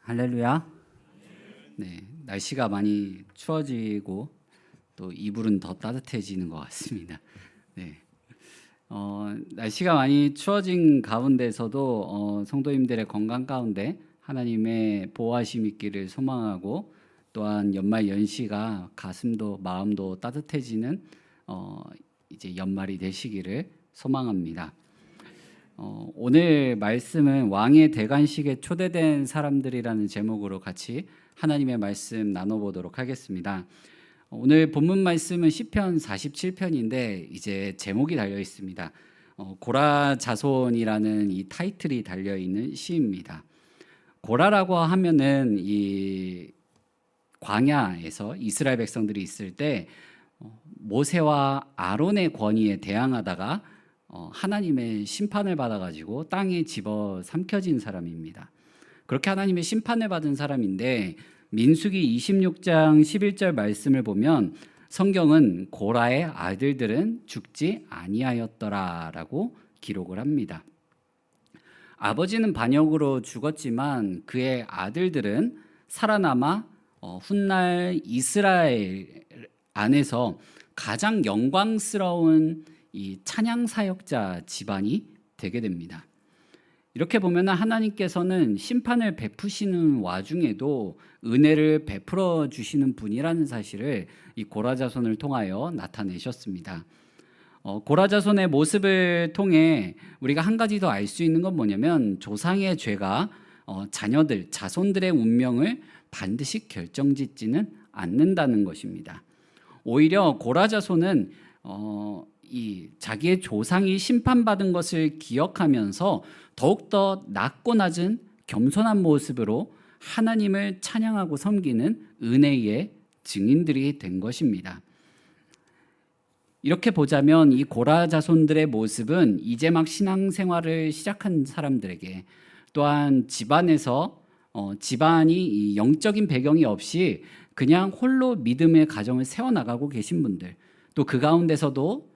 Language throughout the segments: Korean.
할렐루야. 네, 날씨가 많이 추워지고 또 이불은 더 따뜻해지는 것 같습니다. 네, 날씨가 많이 추워진 가운데서도 성도님들의 건강 가운데 하나님의 보호하심 있기를 소망하고, 또한 연말 연시가 가슴도 마음도 따뜻해지는 이제 연말이 되시기를 소망합니다. 오늘 말씀은 왕의 대관식에 초대된 사람들이라는 제목으로 같이 하나님의 말씀 나눠보도록 하겠습니다. 오늘 본문 말씀은 시편 47편인데 이제 제목이 달려 있습니다. 고라 자손이라는 이 타이틀이 달려 있는 시입니다. 고라라고 하면은 이 광야에서 이스라엘 백성들이 있을 때 모세와 아론의 권위에 대항하다가 하나님의 심판을 받아가지고 땅에 집어 삼켜진 사람입니다. 그렇게 하나님의 심판을 받은 사람인데, 민수기 26장 11절 말씀을 보면 성경은 고라의 아들들은 죽지 아니하였더라라고 기록을 합니다. 아버지는 반역으로 죽었지만 그의 아들들은 살아남아 훗날 이스라엘 안에서 가장 영광스러운 이 찬양 사역자 집안이 되게 됩니다. 이렇게 보면 하나님께서는 심판을 베푸시는 와중에도 은혜를 베풀어 주시는 분이라는 사실을 이 고라 자손을 통하여 나타내셨습니다. 고라 자손의 모습을 통해 우리가 한 가지 더 알 수 있는 건 뭐냐면, 조상의 죄가 자녀들, 자손들의 운명을 반드시 결정짓지는 않는다는 것입니다. 오히려 고라 자손은 이 자기의 조상이 심판받은 것을 기억하면서 더욱더 낮고 낮은 겸손한 모습으로 하나님을 찬양하고 섬기는 은혜의 증인들이 된 것입니다. 이렇게 보자면 이 고라 자손들의 모습은 이제 막 신앙생활을 시작한 사람들에게, 또한 집안에서 집안이 이 영적인 배경이 없이 그냥 홀로 믿음의 가정을 세워나가고 계신 분들, 또 그 가운데서도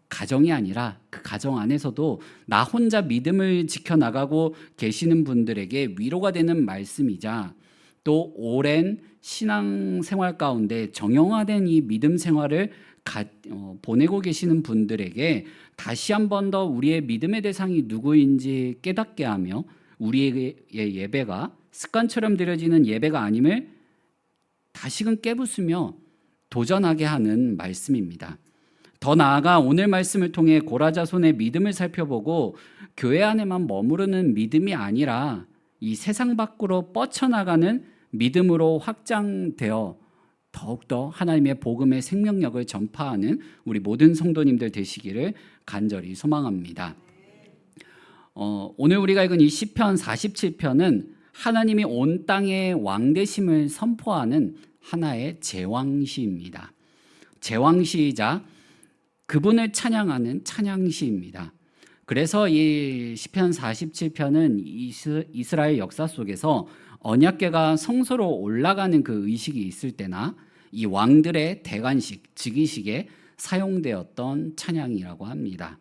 가정이 아니라 그 가정 안에서도 나 혼자 믿음을 지켜나가고 계시는 분들에게 위로가 되는 말씀이자, 또 오랜 신앙생활 가운데 정형화된 이 믿음 생활을 보내고 계시는 분들에게 다시 한 번 더 우리의 믿음의 대상이 누구인지 깨닫게 하며, 우리의 예배가 습관처럼 드려지는 예배가 아님을 다시금 깨부수며 도전하게 하는 말씀입니다. 더 나아가 오늘 말씀을 통해 고라 자손의 믿음을 살펴보고, 교회 안에만 머무르는 믿음이 아니라 이 세상 밖으로 뻗쳐나가는 믿음으로 확장되어 더욱더 하나님의 복음의 생명력을 전파하는 우리 모든 성도님들 되시기를 간절히 소망합니다. 오늘 우리가 읽은 이 시편 47편은 하나님이 온 땅의 왕되심을 선포하는 하나의 제왕시입니다. 제왕시이자 그분을 찬양하는 찬양시입니다. 그래서 이 시편 47편은 이스라엘 역사 속에서 언약궤가 성소로 올라가는 그 의식이 있을 때나 이 왕들의 대관식, 즉위식에 사용되었던 찬양이라고 합니다.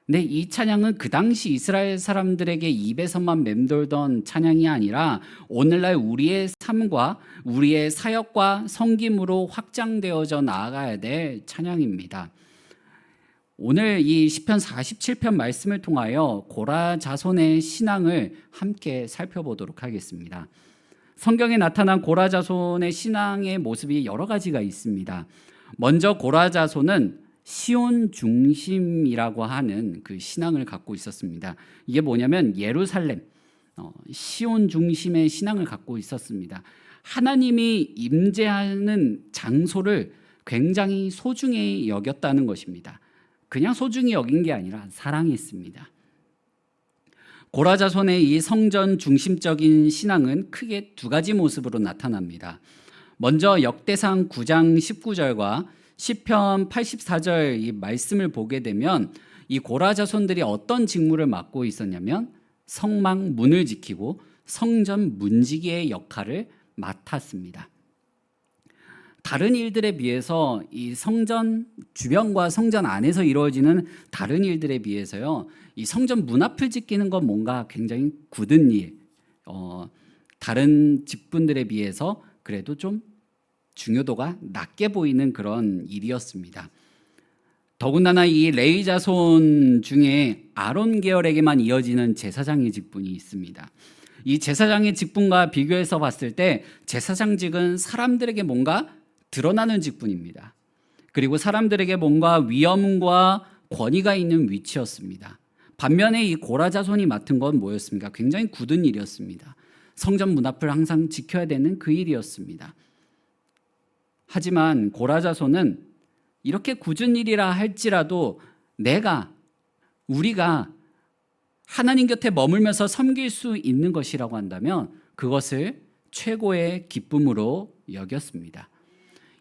근데 이 찬양은 그 당시 이스라엘 사람들에게 입에서만 맴돌던 찬양이 아니라 오늘날 우리의 삶과 우리의 사역과 섬김으로 확장되어져 나아가야 될 찬양입니다. 오늘 이 시편 47편 말씀을 통하여 고라 자손의 신앙을 함께 살펴보도록 하겠습니다. 성경에 나타난 고라 자손의 신앙의 모습이 여러 가지가 있습니다. 먼저 고라 자손은 시온 중심이라고 하는 그 신앙을 갖고 있었습니다. 이게 뭐냐면 예루살렘, 시온 중심의 신앙을 갖고 있었습니다. 하나님이 임재하는 장소를 굉장히 소중히 여겼다는 것입니다. 그냥 소중히 여긴 게 아니라 사랑했습니다. 고라 자손의 이 성전 중심적인 신앙은 크게 두 가지 모습으로 나타납니다. 먼저 역대상 9장 19절과 시편 84절 이 말씀을 보게 되면 이 고라 자손들이 어떤 직무를 맡고 있었냐면 성막 문을 지키고 성전 문지기의 역할을 맡았습니다. 다른 일들에 비해서 이 성전 주변과 성전 안에서 이루어지는 다른 일들에 비해서요, 이 성전 문 앞을 지키는 건 뭔가 굉장히 굳은 일, 다른 직분들에 비해서 그래도 좀 중요도가 낮게 보이는 그런 일이었습니다. 더군다나 이 레위 자손 중에 아론 계열에게만 이어지는 제사장의 직분이 있습니다. 이 제사장의 직분과 비교해서 봤을 때 제사장직은 사람들에게 뭔가 드러나는 직분입니다. 그리고 사람들에게 뭔가 위엄과 권위가 있는 위치였습니다. 반면에 이 고라 자손이 맡은 건 뭐였습니까? 굉장히 굳은 일이었습니다. 성전 문 앞을 항상 지켜야 되는 그 일이었습니다. 하지만 고라 자손은 이렇게 굳은 일이라 할지라도 우리가 하나님 곁에 머물면서 섬길 수 있는 것이라고 한다면 그것을 최고의 기쁨으로 여겼습니다.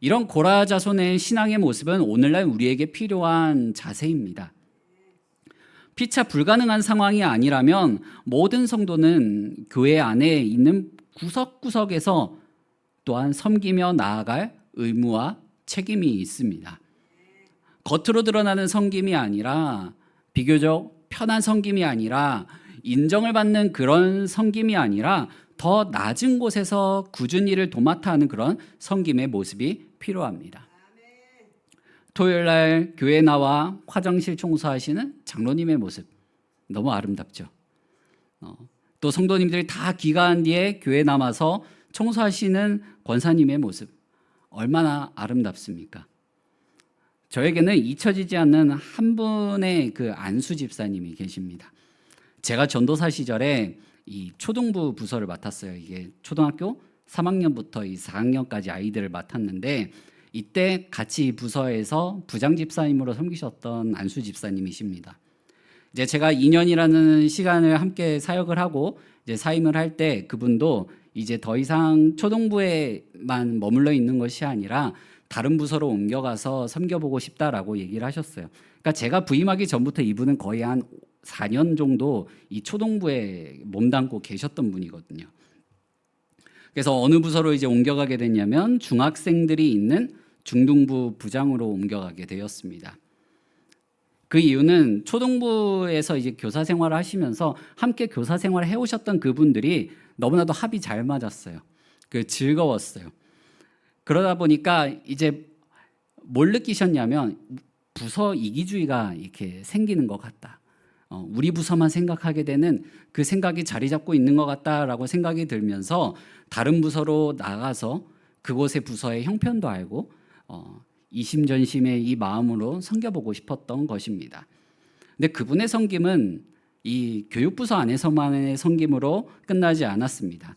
이런 고라 자손의 신앙의 모습은 오늘날 우리에게 필요한 자세입니다. 피차 불가능한 상황이 아니라면 모든 성도는 교회 안에 있는 구석구석에서 또한 섬기며 나아갈 의무와 책임이 있습니다. 겉으로 드러나는 섬김이 아니라 비교적 편한 섬김이 아니라 인정을 받는 그런 섬김이 아니라 더 낮은 곳에서 굳은 일을 도맡아 하는 그런 섬김의 모습이 필요합니다. 토요일 날 교회 나와 화장실 청소하시는 장로님의 모습 너무 아름답죠. 또 성도님들이 다 귀가한 뒤에 교회 남아서 청소하시는 권사님의 모습 얼마나 아름답습니까? 저에게는 잊혀지지 않는 한 분의 그 안수 집사님이 계십니다. 제가 전도사 시절에 이 초등부 부서를 맡았어요. 이게 초등학교 3학년부터 이 4학년까지 아이들을 맡았는데 이때 같이 이 부서에서 부장 집사님으로 섬기셨던 안수 집사님이십니다. 이제 제가 2년이라는 시간을 함께 사역을 하고 이제 사임을 할 때 그분도 이제 더 이상 초등부에만 머물러 있는 것이 아니라 다른 부서로 옮겨가서 섬겨보고 싶다라고 얘기를 하셨어요. 그러니까 제가 부임하기 전부터 이분은 거의 한 4년 정도 이 초등부에 몸담고 계셨던 분이거든요. 그래서 어느 부서로 이제 옮겨가게 됐냐면 중학생들이 있는 중등부 부장으로 옮겨가게 되었습니다. 그 이유는 초등부에서 이제 교사 생활을 하시면서 함께 교사 생활을 해오셨던 그분들이 너무나도 합이 잘 맞았어요. 즐거웠어요. 그러다 보니까 이제 뭘 느끼셨냐면 부서 이기주의가 이렇게 생기는 것 같다. 우리 부서만 생각하게 되는 그 생각이 자리 잡고 있는 것 같다라고 생각이 들면서 다른 부서로 나가서 그곳의 부서의 형편도 알고 이심전심의 이 마음으로 섬겨보고 싶었던 것입니다. 근데 그분의 섬김은 이 교육부서 안에서만의 섬김으로 끝나지 않았습니다.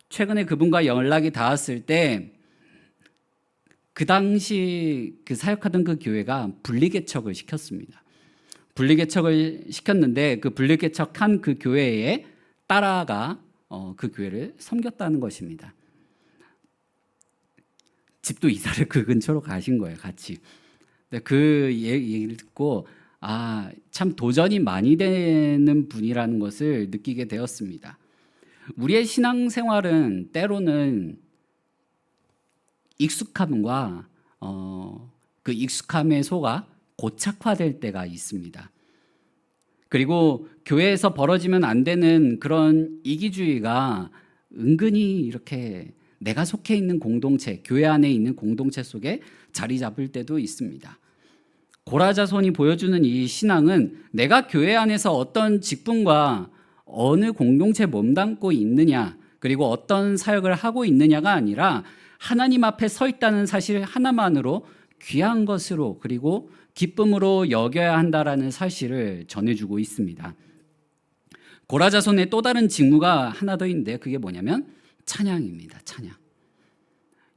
최근에 그분과 연락이 닿았을 때 그 당시 사역하던 그 교회가 분리개척을 시켰습니다. 분리개척을 시켰는데 그 분리개척한 그 교회의 딸아가 그 교회를 섬겼다는 것입니다. 집도 이사를 그 근처로 가신 거예요, 같이. 근데 그 얘기를 듣고 참 도전이 많이 되는 분이라는 것을 느끼게 되었습니다. 우리의 신앙생활은 때로는 익숙함과 그 익숙함에 속아 고착화될 때가 있습니다. 그리고 교회에서 벌어지면 안 되는 그런 이기주의가 은근히 이렇게 내가 속해 있는 공동체, 교회 안에 있는 공동체 속에 자리 잡을 때도 있습니다. 고라 자손이 보여주는 이 신앙은 내가 교회 안에서 어떤 직분과 어느 공동체에 몸담고 있느냐, 그리고 어떤 사역을 하고 있느냐가 아니라 하나님 앞에 서 있다는 사실 하나만으로 귀한 것으로 그리고 기쁨으로 여겨야 한다라는 사실을 전해주고 있습니다. 고라 자손의 또 다른 직무가 하나 더 있는데 그게 뭐냐면 찬양입니다. 찬양.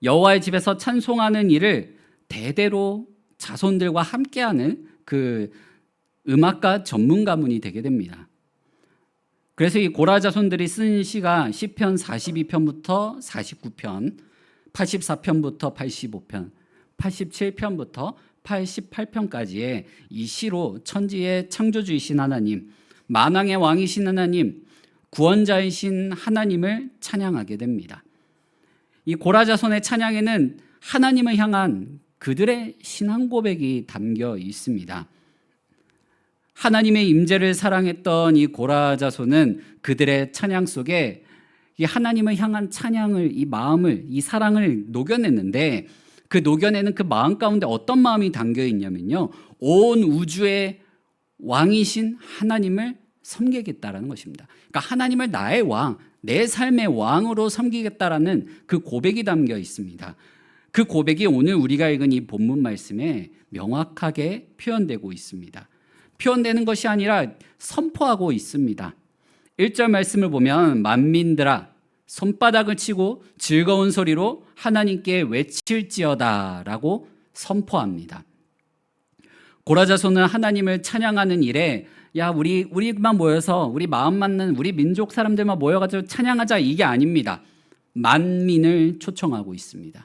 여호와의 집에서 찬송하는 일을 대대로 자손들과 함께하는 그 음악가 전문 가문이 되게 됩니다. 그래서 이 고라 자손들이 쓴 시가 시편 42편부터 49편, 84편부터 85편, 87편부터 88편까지의 이 시로 천지의 창조주이신 하나님, 만왕의 왕이신 하나님, 구원자이신 하나님을 찬양하게 됩니다. 이 고라 자손의 찬양에는 하나님을 향한 그들의 신앙 고백이 담겨 있습니다. 하나님의 임재를 사랑했던 이 고라 자손은 그들의 찬양 속에 이 하나님을 향한 찬양을, 이 마음을, 이 사랑을 녹여냈는데, 그 녹여내는 그 마음 가운데 어떤 마음이 담겨 있냐면요, 온 우주의 왕이신 하나님을 섬기겠다라는 것입니다. 그러니까 하나님을 나의 왕, 내 삶의 왕으로 섬기겠다라는 그 고백이 담겨 있습니다. 그 고백이 오늘 우리가 읽은 이 본문 말씀에 명확하게 표현되고 있습니다. 표현되는 것이 아니라 선포하고 있습니다. 1절 말씀을 보면 만민들아 손바닥을 치고 즐거운 소리로 하나님께 외칠지어다 라고 선포합니다. 고라자손은 하나님을 찬양하는 일에 우리만 모여서 우리 마음 맞는 우리 민족 사람들만 모여가지고 찬양하자, 이게 아닙니다. 만민을 초청하고 있습니다.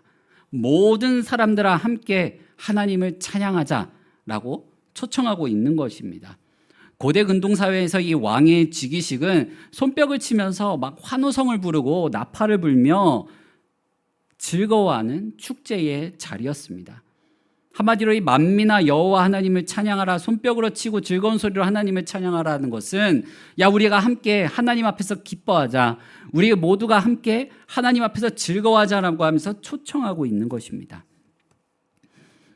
모든 사람들과 함께 하나님을 찬양하자라고 초청하고 있는 것입니다. 고대 근동사회에서 이 왕의 즉위식은 손뼉을 치면서 막 환호성을 부르고 나팔을 불며 즐거워하는 축제의 자리였습니다. 한마디로 이 만민아 여호와 하나님을 찬양하라, 손뼉으로 치고 즐거운 소리로 하나님을 찬양하라는 것은 우리가 함께 하나님 앞에서 기뻐하자, 우리 모두가 함께 하나님 앞에서 즐거워하자라고 하면서 초청하고 있는 것입니다.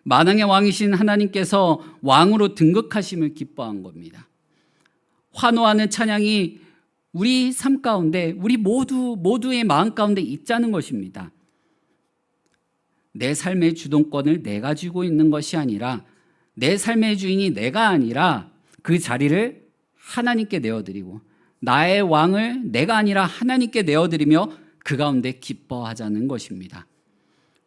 만왕의 왕이신 하나님께서 왕으로 등극하심을 기뻐한 겁니다. 환호하는 찬양이 우리 삶 가운데, 우리 모두의 마음 가운데 있자는 것입니다. 내 삶의 주동권을 내가 쥐고 있는 것이 아니라, 내 삶의 주인이 내가 아니라 그 자리를 하나님께 내어드리고, 나의 왕을 내가 아니라 하나님께 내어드리며 그 가운데 기뻐하자는 것입니다.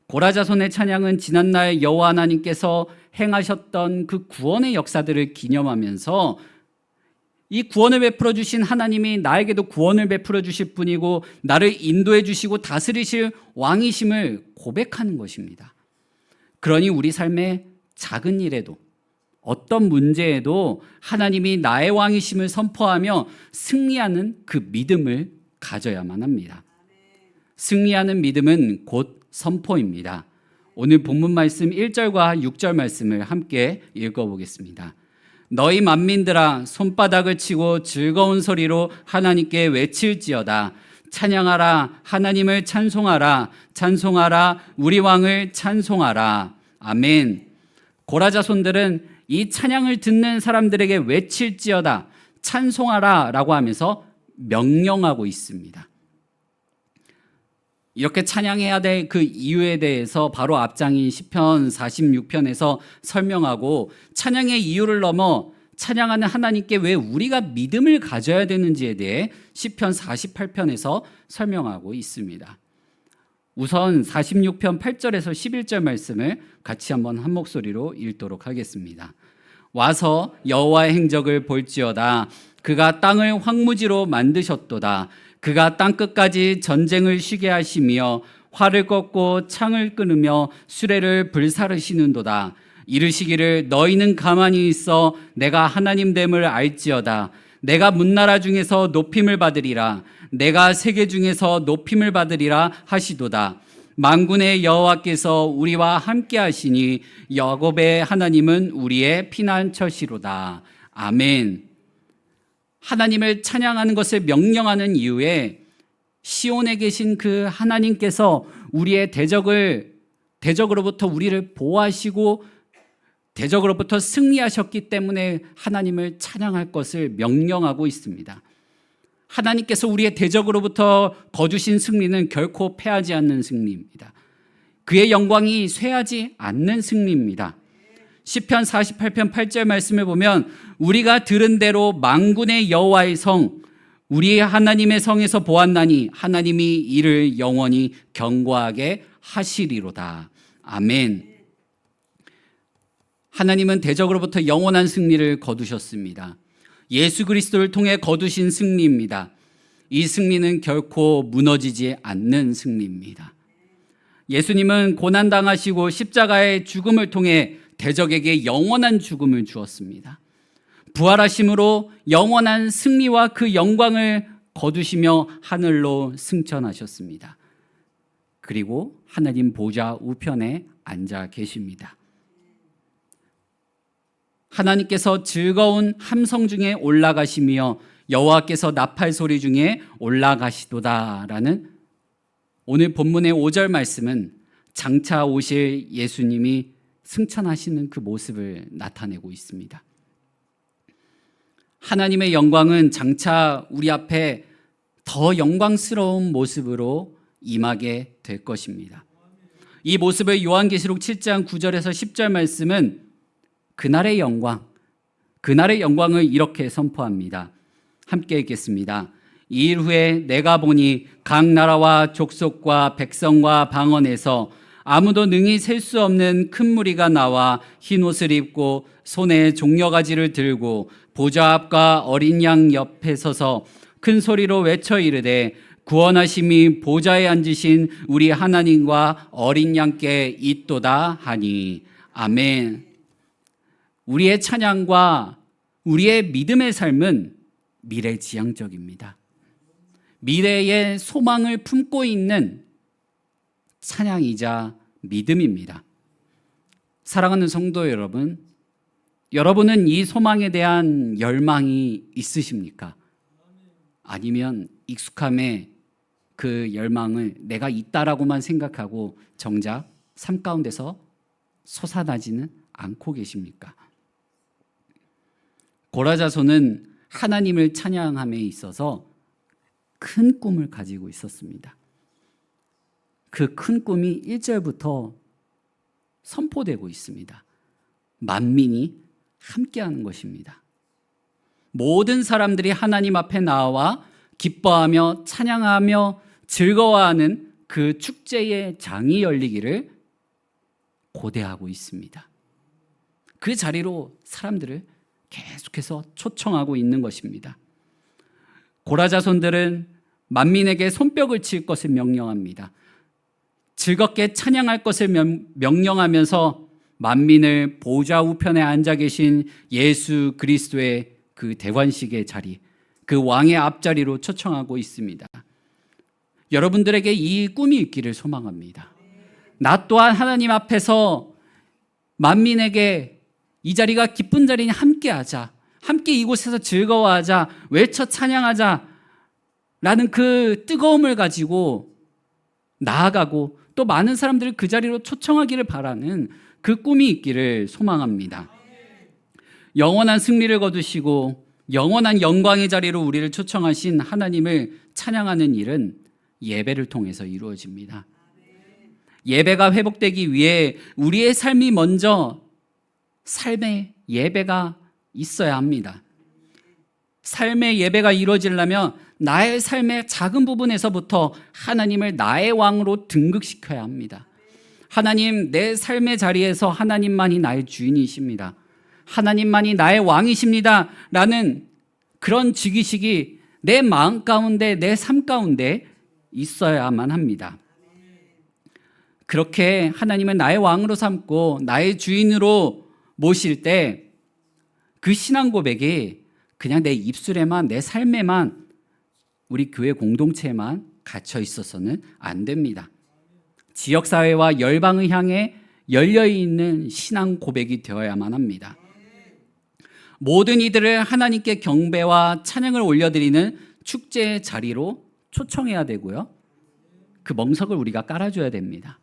고라자손의 찬양은 지난날 여호와 하나님께서 행하셨던 그 구원의 역사들을 기념하면서 이 구원을 베풀어 주신 하나님이 나에게도 구원을 베풀어 주실 분이고 나를 인도해 주시고 다스리실 왕이심을 고백하는 것입니다. 그러니 우리 삶의 작은 일에도, 어떤 문제에도 하나님이 나의 왕이심을 선포하며 승리하는 그 믿음을 가져야만 합니다. 승리하는 믿음은 곧 선포입니다. 오늘 본문 말씀 1절과 6절 말씀을 함께 읽어보겠습니다. 너희 만민들아 손바닥을 치고 즐거운 소리로 하나님께 외칠지어다. 찬양하라, 하나님을 찬송하라, 찬송하라, 우리 왕을 찬송하라. 아멘. 고라자손들은 이 찬양을 듣는 사람들에게 외칠지어다, 찬송하라 라고 하면서 명령하고 있습니다. 이렇게 찬양해야 될 그 이유에 대해서 바로 앞장인 시편 46편에서 설명하고, 찬양의 이유를 넘어 찬양하는 하나님께 왜 우리가 믿음을 가져야 되는지에 대해 시편 48편에서 설명하고 있습니다. 우선 46편 8절에서 11절 말씀을 같이 한번 한 목소리로 읽도록 하겠습니다. 와서 여호와의 행적을 볼지어다. 그가 땅을 황무지로 만드셨도다. 그가 땅끝까지 전쟁을 쉬게 하시며 활을 꺾고 창을 끊으며 수레를 불사르시는도다. 이르시기를 너희는 가만히 있어 내가 하나님됨을 알지어다. 내가 문나라 중에서 높임을 받으리라. 내가 세계 중에서 높임을 받으리라 하시도다. 만군의 여호와께서 우리와 함께 하시니 야곱의 하나님은 우리의 피난처시로다. 아멘. 하나님을 찬양하는 것을 명령하는 이유에 시온에 계신 그 하나님께서 우리의 대적으로부터 우리를 보호하시고 대적으로부터 승리하셨기 때문에 하나님을 찬양할 것을 명령하고 있습니다. 하나님께서 우리의 대적으로부터 거두신 승리는 결코 패하지 않는 승리입니다. 그의 영광이 쇠하지 않는 승리입니다. 시편 48편 8절 말씀을 보면 우리가 들은 대로 만군의 여호와의 성, 우리 하나님의 성에서 보았나니 하나님이 이를 영원히 견고하게 하시리로다. 아멘. 하나님은 대적으로부터 영원한 승리를 거두셨습니다. 예수 그리스도를 통해 거두신 승리입니다. 이 승리는 결코 무너지지 않는 승리입니다. 예수님은 고난당하시고 십자가의 죽음을 통해 대적에게 영원한 죽음을 주었습니다. 부활하심으로 영원한 승리와 그 영광을 거두시며 하늘로 승천하셨습니다. 그리고 하나님 보좌 우편에 앉아 계십니다. 하나님께서 즐거운 함성 중에 올라가시며 여호와께서 나팔 소리 중에 올라가시도다라는 오늘 본문의 5절 말씀은 장차 오실 예수님이 승천하시는 그 모습을 나타내고 있습니다. 하나님의 영광은 장차 우리 앞에 더 영광스러운 모습으로 임하게 될 것입니다. 이 모습을 요한계시록 7장 9절에서 10절 말씀은 그날의 영광을 이렇게 선포합니다. 함께 읽겠습니다. 이 일 후에 내가 보니 각 나라와 족속과 백성과 방언에서 아무도 능히 셀 수 없는 큰 무리가 나와 흰 옷을 입고 손에 종려가지를 들고 보좌 앞과 어린 양 옆에 서서 큰 소리로 외쳐 이르되 구원하심이 보좌에 앉으신 우리 하나님과 어린 양께 있도다 하니 아멘. 우리의 찬양과 우리의 믿음의 삶은 미래지향적입니다. 미래의 소망을 품고 있는 찬양이자 믿음입니다. 사랑하는 성도 여러분, 여러분은 이 소망에 대한 열망이 있으십니까? 아니면 익숙함에 그 열망을 내가 있다라고만 생각하고 정작 삶 가운데서 솟아나지는 않고 계십니까? 고라자손은 하나님을 찬양함에 있어서 큰 꿈을 가지고 있었습니다. 그 큰 꿈이 1절부터 선포되고 있습니다. 만민이 함께하는 것입니다. 모든 사람들이 하나님 앞에 나와 기뻐하며 찬양하며 즐거워하는 그 축제의 장이 열리기를 고대하고 있습니다. 그 자리로 사람들을 계속해서 초청하고 있는 것입니다. 고라자손들은 만민에게 손뼉을 칠 것을 명령합니다. 즐겁게 찬양할 것을 명령하면서 만민을 보좌 우편에 앉아 계신 예수 그리스도의 그 대관식의 자리, 그 왕의 앞자리로 초청하고 있습니다. 여러분들에게 이 꿈이 있기를 소망합니다. 나 또한 하나님 앞에서 만민에게 이 자리가 기쁜 자리니 함께하자, 함께 이곳에서 즐거워하자, 외쳐 찬양하자 라는 그 뜨거움을 가지고 나아가고 또 많은 사람들을 그 자리로 초청하기를 바라는 그 꿈이 있기를 소망합니다. 영원한 승리를 거두시고 영원한 영광의 자리로 우리를 초청하신 하나님을 찬양하는 일은 예배를 통해서 이루어집니다. 예배가 회복되기 위해 우리의 삶이 먼저 삶의 예배가 있어야 합니다. 삶의 예배가 이루어지려면 나의 삶의 작은 부분에서부터 하나님을 나의 왕으로 등극시켜야 합니다. 하나님, 내 삶의 자리에서 하나님만이 나의 주인이십니다. 하나님만이 나의 왕이십니다. 라는 그런 지기식이 내 마음 가운데, 내 삶 가운데 있어야만 합니다. 그렇게 하나님을 나의 왕으로 삼고 나의 주인으로 모실 때 그 신앙 고백이 그냥 내 입술에만, 내 삶에만, 우리 교회 공동체에만 갇혀 있어서는 안 됩니다. 지역사회와 열방을 향해 열려있는 신앙 고백이 되어야만 합니다. 모든 이들을 하나님께 경배와 찬양을 올려드리는 축제의 자리로 초청해야 되고요. 그 멍석을 우리가 깔아줘야 됩니다.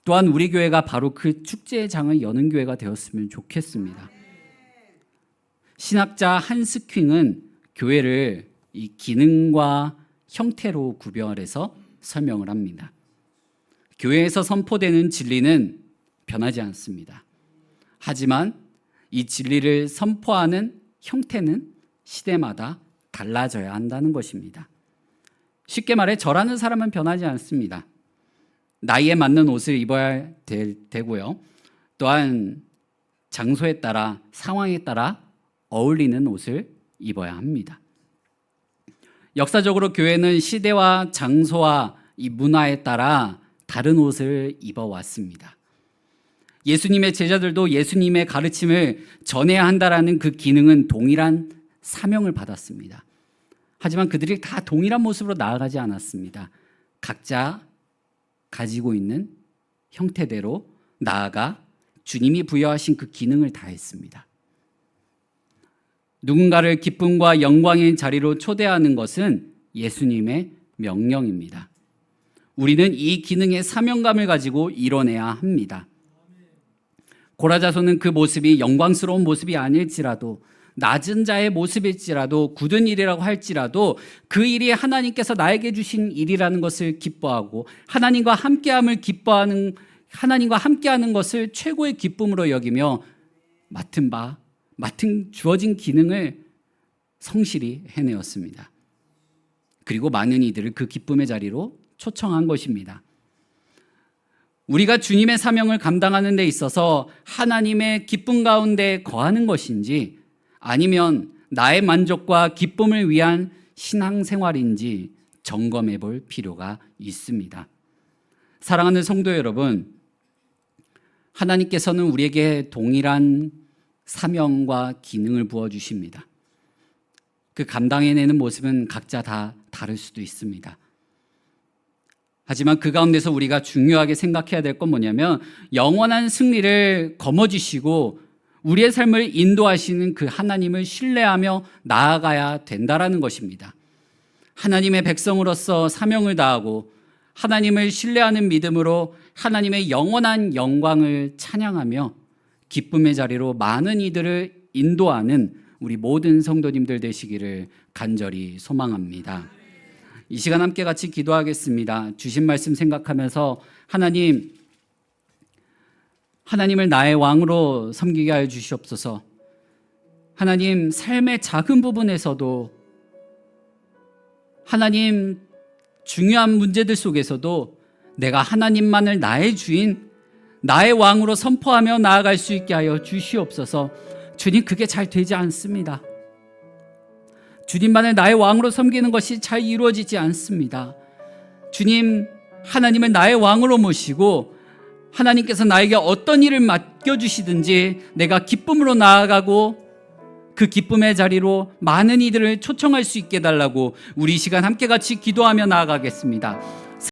또한 우리 교회가 바로 그 축제의 장을 여는 교회가 되었으면 좋겠습니다. 신학자 한스 퀼은 교회를 이 기능과 형태로 구별해서 설명을 합니다. 교회에서 선포되는 진리는 변하지 않습니다. 하지만 이 진리를 선포하는 형태는 시대마다 달라져야 한다는 것입니다. 쉽게 말해 저라는 사람은 변하지 않습니다. 나이에 맞는 옷을 입어야 되고요. 또한 장소에 따라, 상황에 따라 어울리는 옷을 입어야 합니다. 역사적으로 교회는 시대와 장소와 이 문화에 따라 다른 옷을 입어왔습니다. 예수님의 제자들도 예수님의 가르침을 전해야 한다라는 그 기능은 동일한 사명을 받았습니다. 하지만 그들이 다 동일한 모습으로 나아가지 않았습니다. 각자 가지고 있는 형태대로 나아가 주님이 부여하신 그 기능을 다했습니다. 누군가를 기쁨과 영광의 자리로 초대하는 것은 예수님의 명령입니다. 우리는 이 기능의 사명감을 가지고 이뤄내야 합니다. 고라자손은 그 모습이 영광스러운 모습이 아닐지라도, 낮은 자의 모습일지라도, 굳은 일이라고 할지라도 그 일이 하나님께서 나에게 주신 일이라는 것을 기뻐하고 하나님과 함께함을 기뻐하는, 하나님과 함께하는 것을 최고의 기쁨으로 여기며 맡은 주어진 기능을 성실히 해내었습니다. 그리고 많은 이들을 그 기쁨의 자리로 초청한 것입니다. 우리가 주님의 사명을 감당하는 데 있어서 하나님의 기쁨 가운데 거하는 것인지, 아니면 나의 만족과 기쁨을 위한 신앙생활인지 점검해 볼 필요가 있습니다. 사랑하는 성도 여러분, 하나님께서는 우리에게 동일한 사명과 기능을 부어주십니다. 그 감당해내는 모습은 각자 다 다를 수도 있습니다. 하지만 그 가운데서 우리가 중요하게 생각해야 될 건 뭐냐면, 영원한 승리를 거머쥐시고 우리의 삶을 인도하시는 그 하나님을 신뢰하며 나아가야 된다라는 것입니다. 하나님의 백성으로서 사명을 다하고 하나님을 신뢰하는 믿음으로 하나님의 영원한 영광을 찬양하며 기쁨의 자리로 많은 이들을 인도하는 우리 모든 성도님들 되시기를 간절히 소망합니다. 이 시간 함께 같이 기도하겠습니다. 주신 말씀 생각하면서 하나님을 나의 왕으로 섬기게 하여 주시옵소서. 하나님, 삶의 작은 부분에서도, 하나님 중요한 문제들 속에서도 내가 하나님만을 나의 주인, 나의 왕으로 선포하며 나아갈 수 있게 하여 주시옵소서. 주님, 그게 잘 되지 않습니다. 주님만을 나의 왕으로 섬기는 것이 잘 이루어지지 않습니다. 주님, 하나님을 나의 왕으로 모시고 하나님께서 나에게 어떤 일을 맡겨주시든지 내가 기쁨으로 나아가고 그 기쁨의 자리로 많은 이들을 초청할 수 있게 해달라고 우리 이 시간 함께 같이 기도하며 나아가겠습니다.